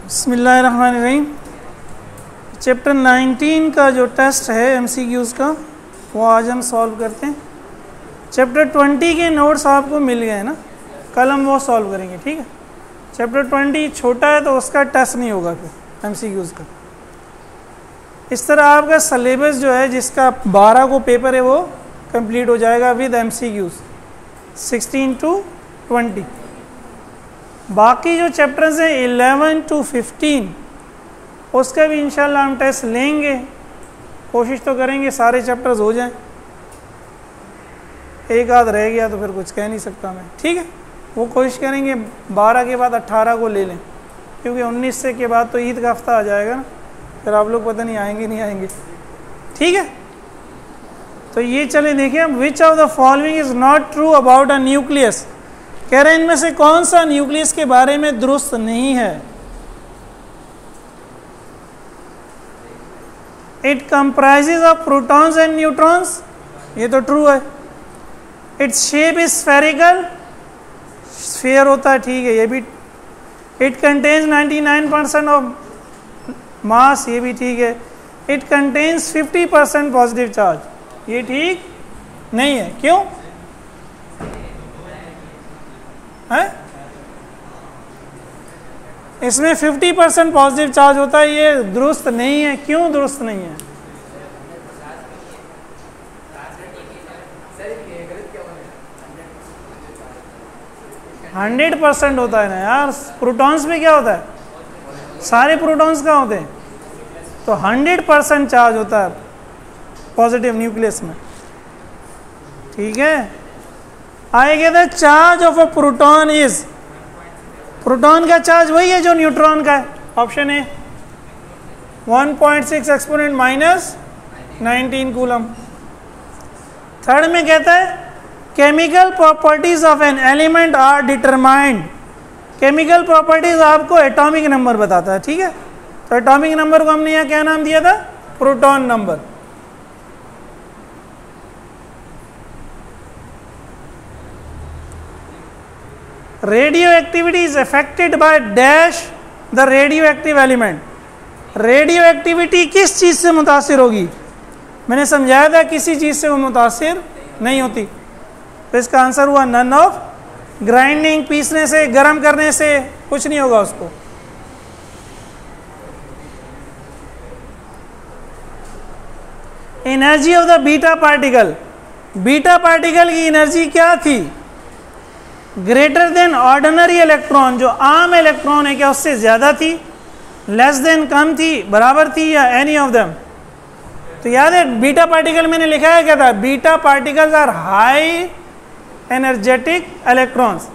बिस्मिल्लाहिर्रहमानिर्रहीम। चैप्टर 19 का जो टेस्ट है एमसीक्यूज़ का वो आज हम सॉल्व करते हैं। चैप्टर 20 के नोट्स आपको मिल गए हैं ना, कल हम वो सॉल्व करेंगे, ठीक है। चैप्टर 20 छोटा है तो उसका टेस्ट नहीं होगा फिर एमसीक्यूज़ का। इस तरह आपका सिलेबस जो है जिसका 12 को पेपर है वो कंप्लीट हो जाएगा विद एमसीक्यूज़ 16 to 20। बाकी जो चैप्टर्स हैं 11 to 15 उसका भी इंशाल्लाह हम टेस्ट लेंगे, कोशिश तो करेंगे सारे चैप्टर्स हो जाएं। एक आध रह गया तो फिर कुछ कह नहीं सकता मैं, ठीक है। वो कोशिश करेंगे 12 के बाद 18 को ले लें, क्योंकि 19 से के बाद तो ईद का हफ्ता आ जाएगा ना, फिर आप लोग पता नहीं आएंगे नहीं आएंगे, ठीक है। तो ये चले देखिए, which of the following is not true about a nucleus. कह रहे हैं इनमें से कौन सा न्यूक्लियस के बारे में दुरुस्त नहीं है। It comprises of protons and neutrons, ये तो ट्रू है। Its shape is spherical, sphere होता है, ठीक है, ये भी। इट कंटेन्स 99% ऑफ मास, ये भी ठीक है। इट कंटेन्स 50% पॉजिटिव चार्ज, ये ठीक नहीं है। क्यों है? इसमें 50% पॉजिटिव चार्ज होता है, ये दुरुस्त नहीं है। क्यों दुरुस्त नहीं है? हंड्रेड 100% होता है ना यार। प्रोटॉन्स में क्या होता है, सारे प्रोटॉन्स कहाँ होते हैं, तो 100% चार्ज होता है पॉजिटिव न्यूक्लियस में, ठीक है। आएगा the charge of a proton is, proton का चार्ज वही है जो न्यूट्रॉन का है, option A 1.6 exponent minus 19 coulomb. Third में कहता है chemical properties of an element are determined. Chemical properties आपको एटॉमिक नंबर बताता है, ठीक है। तो एटॉमिक नंबर को हमने यहाँ क्या नाम दिया था, proton number. Radio activity is affected by dash the radio active element. Radio activity किस चीज से मुतासिर होगी? मैंने समझाया था किसी चीज से वो मुतासिर नहीं होती। तो इसका आंसर हुआ नन ऑफ। ग्राइंडिंग, पीसने से, गर्म करने से कुछ नहीं होगा उसको। Energy of the beta particle, beta particle की एनर्जी क्या थी? ग्रेटर देन ऑर्डिनरी इलेक्ट्रॉन, जो आम इलेक्ट्रॉन है क्या उससे ज्यादा थी? लेस देन कम थी, बराबर थी, या एनी ऑफ देम? तो याद है बीटा पार्टिकल मैंने लिखा है क्या था, beta particles are high energetic electrons.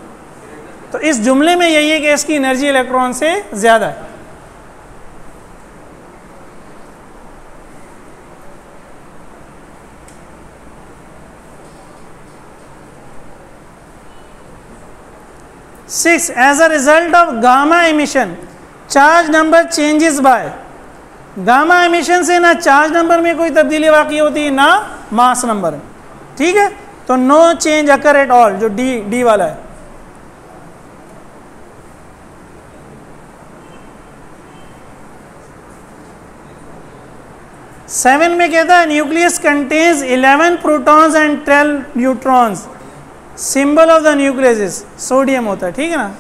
तो इस जुमले में यही है कि इसकी एनर्जी इलेक्ट्रॉन से ज्यादा है। Six, as a result of gamma emission, charge number changes by। Gamma emission से ना चार्ज नंबर में कोई तब्दीली वाकई होती है ना मास नंबर में, ठीक है। तो no change occur at all, जो डी वाला है। सेवन में कहता है nucleus contains 11 protons and 12 neutrons. Symbol of the nucleus is sodium होता है, ठीक है ना।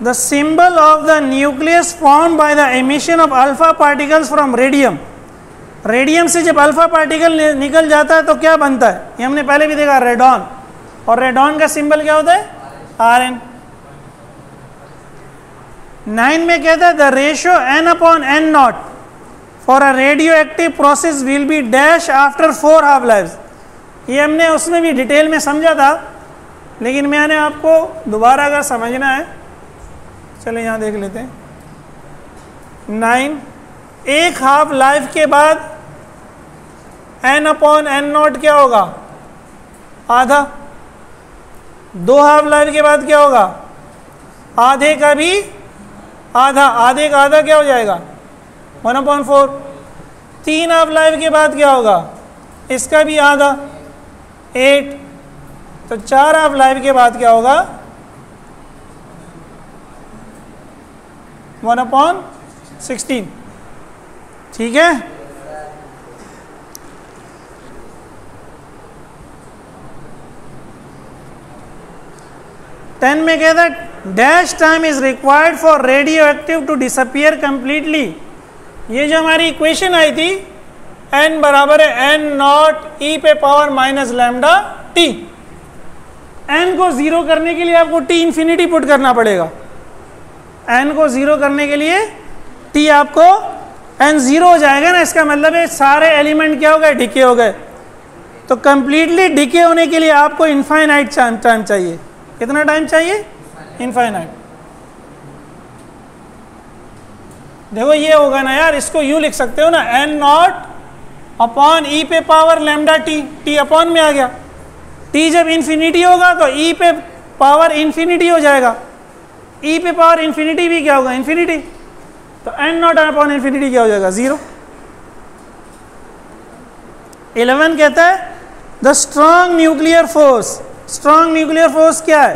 The symbol of the nucleus form by the emission of alpha particles from radium. Radium से जब अल्फा पार्टिकल निकल जाता है तो क्या बनता है, ये हमने पहले भी देखा, रेडॉन। और रेडॉन का सिंबल क्या होता है, Rn। 9 में कहता है the ratio n/n0 for a radioactive process will be dash after 4 half lives। ये हमने उसमें भी डिटेल में समझा था, लेकिन मैंने आपको दोबारा अगर समझना है, चलो यहाँ देख लेते हैं। 9, एक हाफ लाइफ के बाद n/n0 क्या होगा, आधा। 2 हाफ लाइफ के बाद क्या होगा, आधे का भी आधा, आधे का आधा क्या हो जाएगा, 1/4। 3 हाफ लाइफ के बाद क्या होगा, इसका भी आधा, 8। तो 4 हाफ लाइफ के बाद क्या होगा? 1/16। ठीक है, टेन में कहता है dash time is required for radioactive to disappear completely. ये जो हमारी इक्वेशन आई थी n बराबर है n नॉट e पे power minus lambda t। n को जीरो करने के लिए आपको t इंफिनिटी पुट करना पड़ेगा। n को जीरो करने के लिए t आपको n जीरो हो जाएगा ना, इसका मतलब है सारे एलिमेंट क्या हो गए? डिके हो गए। तो कंप्लीटली डिके होने के लिए आपको इनफाइनाइट टाइम चाहिए। कितना टाइम चाहिए? इनफाइनाइट। देखो ये होगा ना यार, इसको यूं लिख सकते हो ना, n नॉट अपॉन e पे power lambda t। t upon में आ गया। t जब इंफिनिटी होगा तो e पे पावर इंफिनिटी हो जाएगा। e पे पावर इंफिनिटी भी क्या होगा? इंफिनिटी। तो n नॉट अपॉन इंफिनिटी क्या हो जाएगा? 0। 11 कहता है the strong nuclear force. Strong nuclear force क्या है?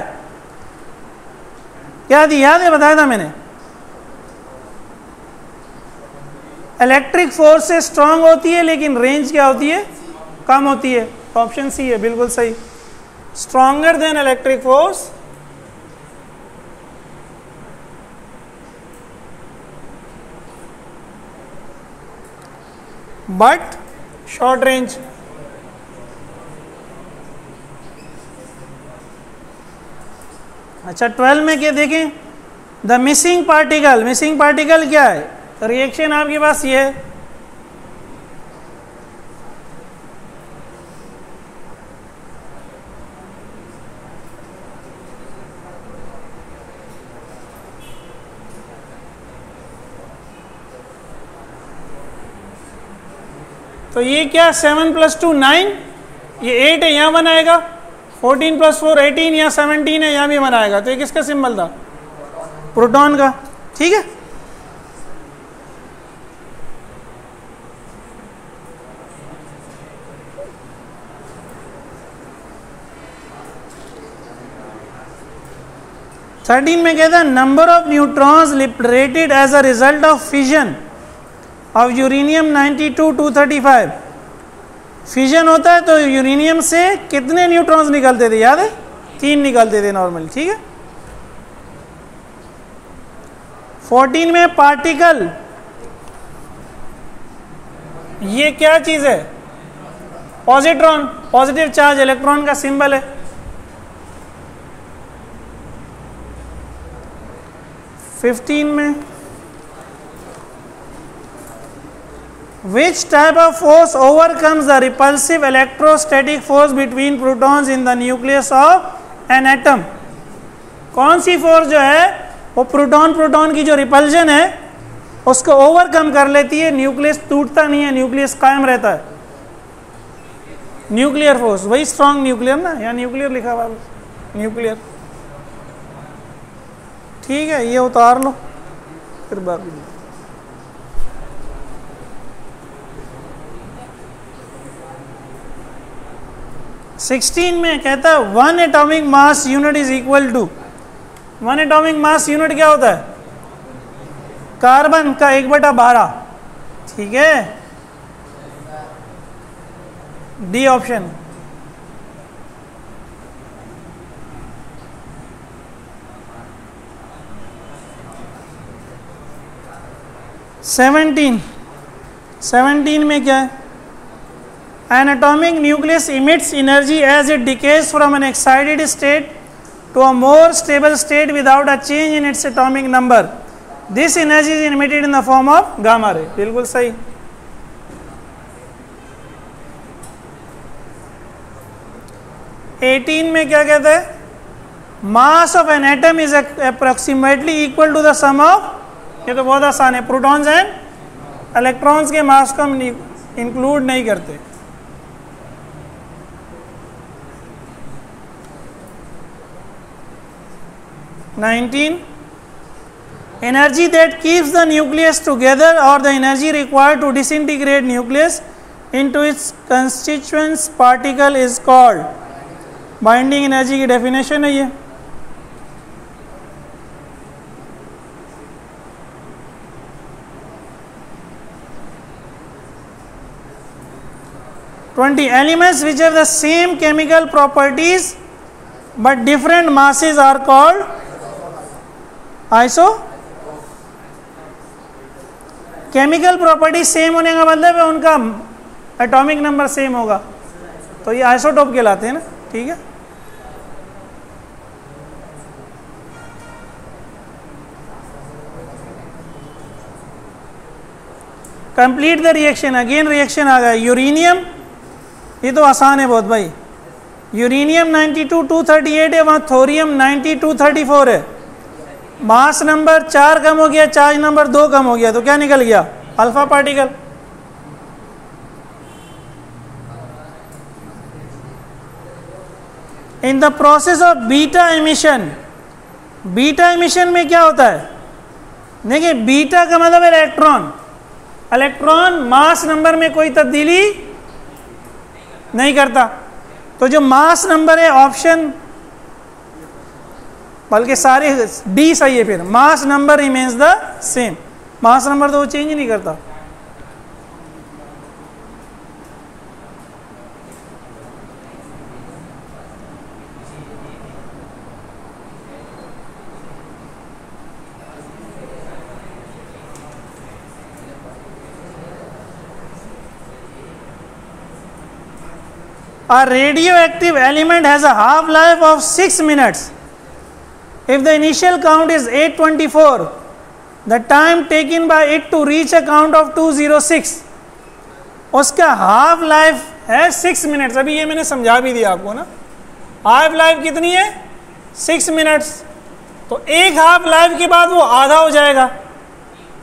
क्या थी? याद है? बताया था मैंने। इलेक्ट्रिक फोर्स से स्ट्रांग होती है लेकिन रेंज क्या होती है? कम होती है। ऑप्शन सी है बिल्कुल सही। Stronger than electric force but short range. अच्छा 12 में क्या देखें? The missing particle. Missing particle क्या है? रिएक्शन आपके पास ये है, तो ये क्या 7 + 2 9, ये 8 है, यहाँ 1 आएगा। 14 + 4 18, यहाँ 17 है, यहाँ भी 1 आएगा। तो ये किसका सिंबल था? प्रोटॉन का। ठीक है, थर्टीन में कहता है number of neutrons liberated as a result of fission of uranium 92 235। Fission होता है तो यूरेनियम से कितने न्यूट्रॉन्स निकलते थे? याद है? 3 निकलते थे नॉर्मली। ठीक है, 14 में पार्टिकल, ये क्या चीज है? पॉजिट्रॉन। पॉजिटिव चार्ज इलेक्ट्रॉन का सिंबल है। 15 में which type of force overcomes the repulsive electrostatic force between protons in the nucleus of an atom? कौन सी फोर्स जो है वो प्रोटॉन की जो रिपल्जन है उसको ओवरकम कर लेती है? न्यूक्लियस टूटता नहीं है, न्यूक्लियस कायम रहता है। न्यूक्लियर फोर्स, वही स्ट्रॉन्ग न्यूक्लियर ना, या न्यूक्लियर लिखा हुआ न्यूक्लियर। ठीक है, ये उतार लो फिर बाकी। सिक्सटीन में कहता है 1 atomic mass unit is equal to. 1 atomic mass unit क्या होता है? कार्बन का 1/12। ठीक है, डी ऑप्शन। सेवनटीन में क्या है? An atomic nucleus emits energy as it decays from an excited state to a more stable state without a change in its atomic number. This energy is emitted in the form of gamma ray. बिल्कुल सही। Eighteen में क्या कहता है? Mass of an atom is approximately equal to the sum of, ये तो बहुत आसान है, प्रोटॉन्स एंड इलेक्ट्रॉन्स के मास को हम इंक्लूड नहीं करते। energy that keeps the nucleus together or the energy required to disintegrate nucleus into its constituent particle is called। Binding energy की डेफिनेशन है ये। Twenty elements which have the same chemical properties but different masses are called iso. Chemical property same होने का मतलब है उनका atomic number same होगा, तो ये आइसोटोप कहलाते हैं ना, ठीक है। Complete the reaction, again reaction आ गया। यूरेनियम, ये तो आसान है बहुत भाई, यूरेनियम 92-238 है, वहाँ थोरियम 92-234 है। मास नंबर 4 कम हो गया, चार्ज नंबर 2 कम हो गया, तो क्या निकल गया? Alpha particle. In the process of beta emission, beta emission में क्या होता है? देखिए बीटा का मतलब है इलेक्ट्रॉन। इलेक्ट्रॉन मास नंबर में कोई तब्दीली नहीं करता, तो जो मास नंबर है ऑप्शन, बल्कि सारे डी सही है, फिर mass number remains the same, mass number तो वो चेंज नहीं करता। A radioactive element has a half life of 6 minutes. If the initial count is 824, the time taken by it to reach a count of 206, उसका half life है 6 minutes. अभी ये मैंने समझा भी दिया आपको ना, हाफ लाइफ कितनी है? 6 मिनट्स। तो एक हाफ लाइफ के बाद वो आधा हो जाएगा,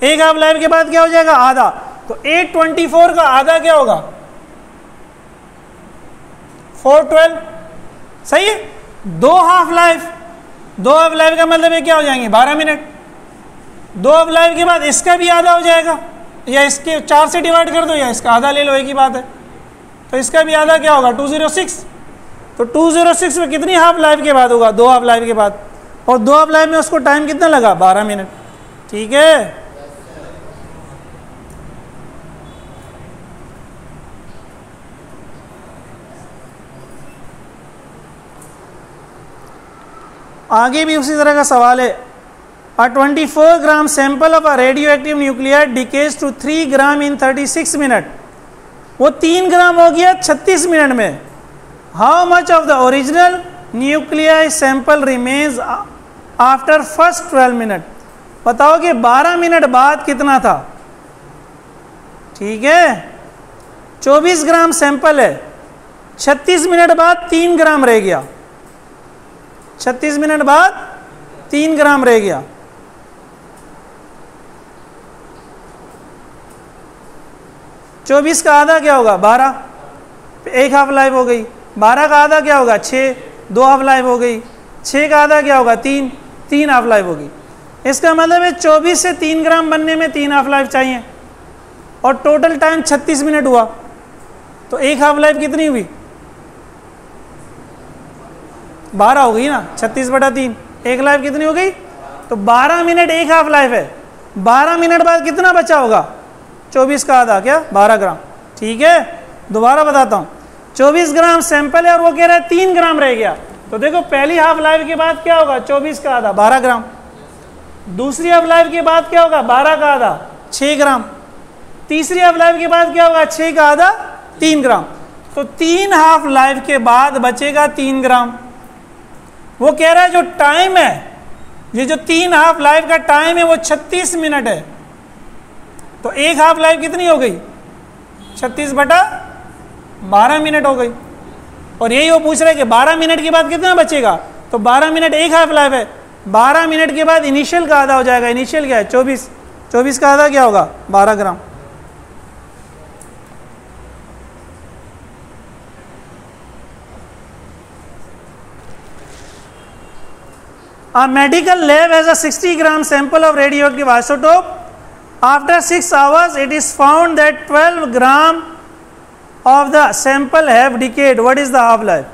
एक हाफ लाइफ के बाद क्या हो जाएगा? आधा। तो 824 का आधा क्या होगा? 412, सही है। दो हाफ लाइफ, दो हाफ लाइफ का मतलब है क्या हो जाएंगे? 12 मिनट। दो हाफ लाइफ के बाद इसका भी आधा हो जाएगा, या इसके 4 से डिवाइड कर दो या इसका आधा ले लो, एक ही बात है। तो इसका भी आधा क्या होगा? 206। तो 206 में कितनी हाफ लाइफ के बाद होगा? दो हाफ लाइफ के बाद। और दो हाफ लाइफ में उसको टाइम कितना लगा? 12 मिनट, ठीक है। आगे भी उसी तरह का सवाल है। A 24 gram sample of a radioactive nuclear decays to 3 gram in 36 minute. वो 3 ग्राम हो गया 36 मिनट में। How much of the original nuclear sample remains after first 12 minute. बताओ कि 12 मिनट बाद कितना था, ठीक है। 24 ग्राम सैंपल है, 36 मिनट बाद 3 ग्राम रह गया, 36 मिनट बाद 3 ग्राम रह गया। चौबीस का आधा क्या होगा? 12, एक हाफ लाइफ हो गई। 12 का आधा क्या होगा? 6, दो हाफ लाइफ हो गई। 6 का आधा क्या होगा? 3, 3 हाफ लाइफ होगी। इसका मतलब है 24 से 3 ग्राम बनने में 3 हाफ लाइफ चाहिए, और टोटल टाइम 36 मिनट हुआ। तो एक हाफ लाइफ कितनी हुई? 12 हो गई ना, 36/3। एक लाइफ कितनी हो गई? तो 12 मिनट एक हाफ लाइफ है। 12 मिनट बाद कितना बचा होगा? 24 का आधा क्या? 12 ग्राम, ठीक है। दोबारा बताता हूँ, 24 ग्राम सैंपल है और वो कह रहा है 3 ग्राम रह गया। तो देखो पहली हाफ लाइफ के बाद क्या होगा? 24 का आधा 12 ग्राम। दूसरी हाफ लाइफ के बाद क्या होगा? 12 का आधा 6 ग्राम। तीसरी हाफ लाइफ के बाद क्या होगा? 6 का आधा 3 ग्राम। तो 3 हाफ लाइफ के बाद बचेगा 3 ग्राम। वो कह रहा है जो टाइम है, ये जो 3 हाफ लाइफ का टाइम है वो 36 मिनट है। तो एक हाफ लाइफ कितनी हो गई? 36/12 मिनट हो गई। और यही वो पूछ रहे कि 12 मिनट के बाद कितना बचेगा? तो 12 मिनट एक हाफ लाइफ है, 12 मिनट के बाद इनिशियल का आधा हो जाएगा। इनिशियल क्या है? 24। 24 का आधा क्या होगा? 12 ग्राम। A medical lab has a 60 gram sample of radioactive isotope. After 6 hours, it is found that 12 gram of the sample have decayed. What is the half life?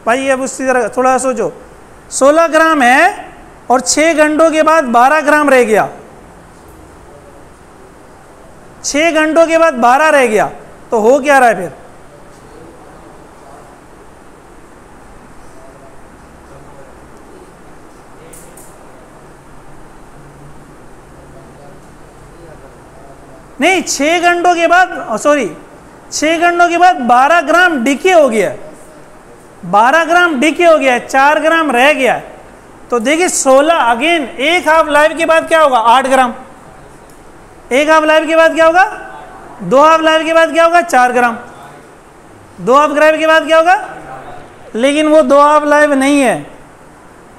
भाई अब उसी तरह थोड़ा सोचो, 16 ग्राम है और 6 घंटों के बाद 12 ग्राम रह गया, 6 घंटों के बाद 12 रह गया, तो हो क्या रहा है फिर? नहीं, 6 घंटों के बाद, सॉरी 6 घंटों के बाद 12 ग्राम डिके हो गया, 12 ग्राम डिके हो गया, 4 ग्राम रह गया। तो देखिए 16 अगेन एक हाफ लाइफ के बाद क्या होगा? 8 ग्राम। एक हाफ लाइफ के बाद क्या होगा? 2 हाफ लाइफ के बाद क्या होगा? 4 ग्राम। 2 हाफ लाइफ के बाद क्या होगा? लेकिन वो 2 हाफ लाइफ नहीं है,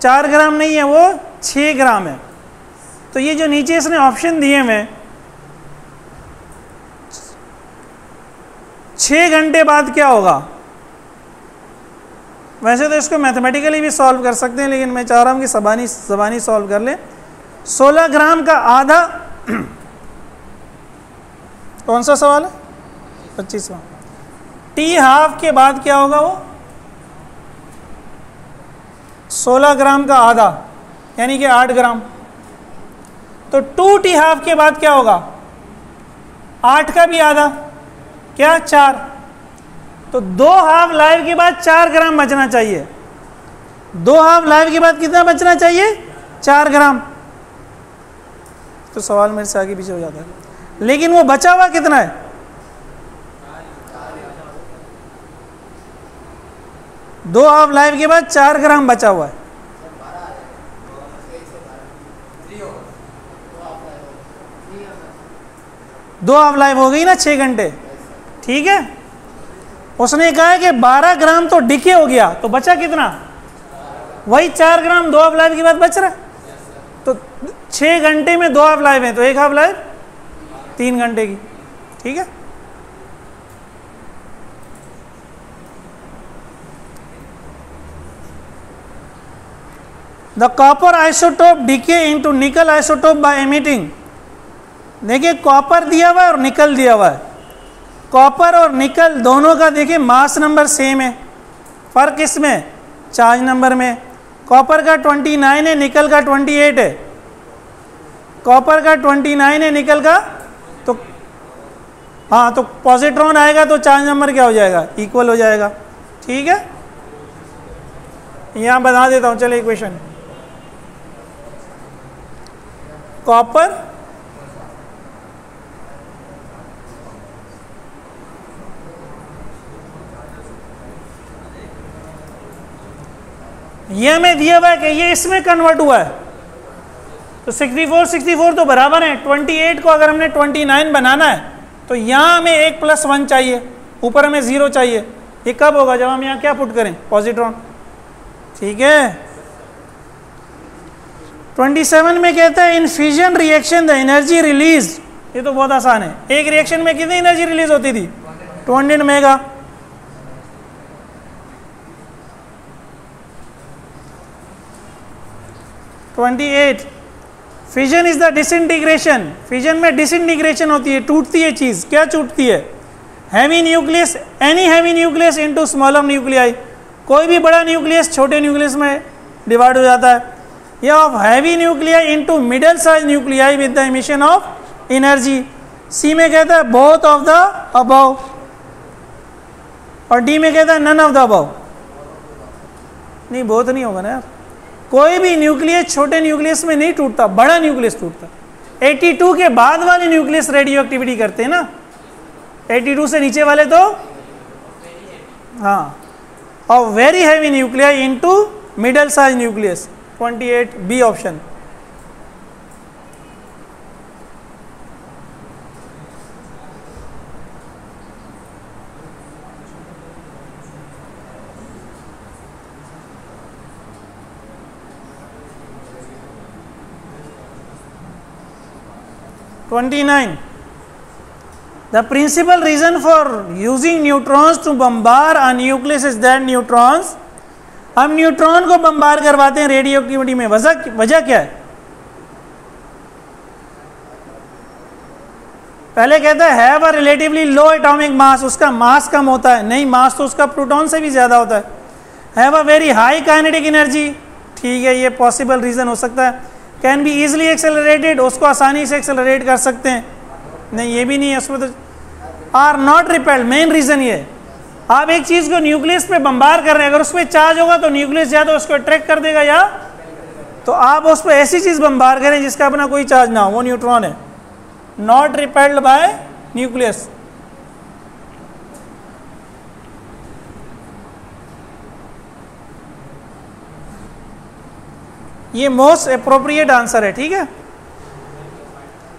4 ग्राम नहीं है, वो 6 ग्राम है। तो ये जो नीचे इसने ऑप्शन दिए हुए 6 घंटे बाद क्या होगा? वैसे तो इसको मैथमेटिकली भी सॉल्व कर सकते हैं, लेकिन मैं चाह रहा हूं कि ज़बानी सॉल्व कर ले। 16 ग्राम का आधा कौन सा सवाल है? 25वां। टी हाफ के बाद क्या होगा? वो 16 ग्राम का आधा यानी कि 8 ग्राम। तो 2 टी हाफ के बाद क्या होगा? 8 का भी आधा, क्या? 4। तो 2 हाफ लाइफ के बाद 4 ग्राम बचना चाहिए। 2 हाफ लाइफ के बाद कितना बचना चाहिए? 4 ग्राम। तो सवाल मेरे से आगे पीछे हो जाता है, लेकिन वो बचा हुआ कितना है? 2 हाफ लाइफ के बाद 4 ग्राम बचा हुआ है। दो हाफ लाइफ हो गई ना 6 घंटे, ठीक है। उसने कहा है कि 12 ग्राम तो डिके हो गया, तो बचा कितना? वही 4 ग्राम 2 हाफ लाइफ के बाद बच रहा है। तो 6 घंटे में 2 हाफ लाइफ है, तो 1 हाफ लाइफ 3 घंटे की, ठीक है। The copper isotope decay into nickel isotope by emitting. देखिए कॉपर दिया हुआ है और निकल दिया हुआ है। कॉपर और निकल दोनों का देखिए मास नंबर सेम है, फर्क इसमें चार्ज नंबर में। कॉपर का 29 है, निकल का 28 है। कॉपर का 29 है, निकल का तो हाँ, तो पॉजिट्रॉन आएगा तो चार्ज नंबर क्या हो जाएगा? इक्वल हो जाएगा, ठीक है। यहाँ बता देता हूँ, चलिए इक्वेशन। कॉपर ये हमें दिया हुआ है कि ये इसमें कन्वर्ट हुआ है, तो 64 तो बराबर है। 28 को अगर हमने 29 बनाना है तो यहाँ हमें 1 + 1 चाहिए, ऊपर हमें 0 चाहिए। ये कब होगा? जब हम यहाँ क्या पुट करें? पॉजिट्रॉन, ठीक है। 27 में कहता है in fusion reaction the energy release. ये तो बहुत आसान है। एक रिएक्शन में कितनी एनर्जी रिलीज होती थी? 200 mega. Fission is the disintegration. Fission में डिसइंटीग्रेशन होती है, टूटती है चीज। क्या टूटती है? Heavy nucleus, any heavy nucleus into smaller nuclei. कोई भी बड़ा न्यूक्लियस छोटे न्यूक्लियस में डिवाइड हो जाता है। या of heavy nuclei into middle size nuclei with the emission of energy. C में कहता है बोथ ऑफ द अबव, और डी में कहता है नन ऑफ द अबव। नहीं, बोथ नहीं होगा ना यार। कोई भी न्यूक्लियस छोटे न्यूक्लियस में नहीं टूटता, बड़ा न्यूक्लियस टूटता। 82 के बाद वाले न्यूक्लियस रेडियो एक्टिविटी करते हैं ना, 82 से नीचे वाले तो हाँ। और very heavy nuclei into middle size nucleus. 28 B option. The principal reason for using neutrons to bombard a nucleus is that neutrons, हम न्यूट्रॉन को बम्बार करवाते हैं रेडियो एक्टिविटी में। वजह क्या है? पहले कहता है have a relatively low atomic mass, उसका मास कम होता है। नहीं, मास तो उसका प्रोटॉन से भी ज्यादा होता है। Have a very high kinetic energy, ठीक है, ये पॉसिबल रीज़न हो सकता है। कैन बी ईजिली एक्सेलरेटेड, उसको आसानी से एक्सेलरेट कर सकते हैं, नहीं ये भी नहीं है उसमें तो। Are not repelled, main reason ये है, आप एक चीज़ को न्यूक्लियस पे बम्बार कर रहे हैं, अगर उस पर चार्ज होगा तो न्यूक्लियस या तो उसको अट्रैक्ट कर देगा, या तो आप उस पर ऐसी चीज़ बम्बार करें जिसका अपना कोई चार्ज ना हो, वो न्यूट्रॉन है। Not repelled by nucleus. ये मोस्ट अप्रोप्रिएट आंसर है, ठीक है।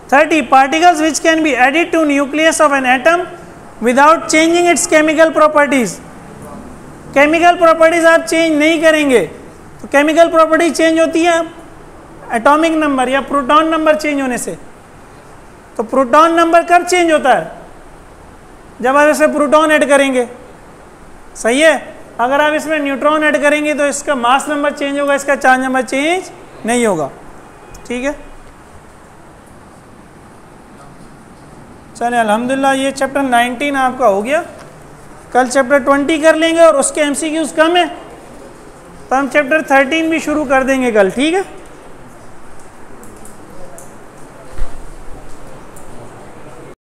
30 particles which can be added to nucleus of an atom without changing its chemical properties. Chemical properties आप चेंज नहीं करेंगे, तो केमिकल प्रॉपर्टी चेंज होती है एटॉमिक नंबर या प्रोटॉन नंबर चेंज होने से। तो प्रोटॉन नंबर कब चेंज होता है? जब आप इसमें प्रोटॉन ऐड करेंगे, सही है। अगर आप इसमें न्यूट्रॉन ऐड करेंगे तो इसका मास नंबर चेंज होगा, इसका चार्ज नंबर चेंज नहीं होगा, ठीक है। चलिए अल्हम्दुलिल्लाह ये चैप्टर 19 आपका हो गया। कल चैप्टर 20 कर लेंगे और उसके MCQs कम है, तो हम चैप्टर 13 भी शुरू कर देंगे कल, ठीक है।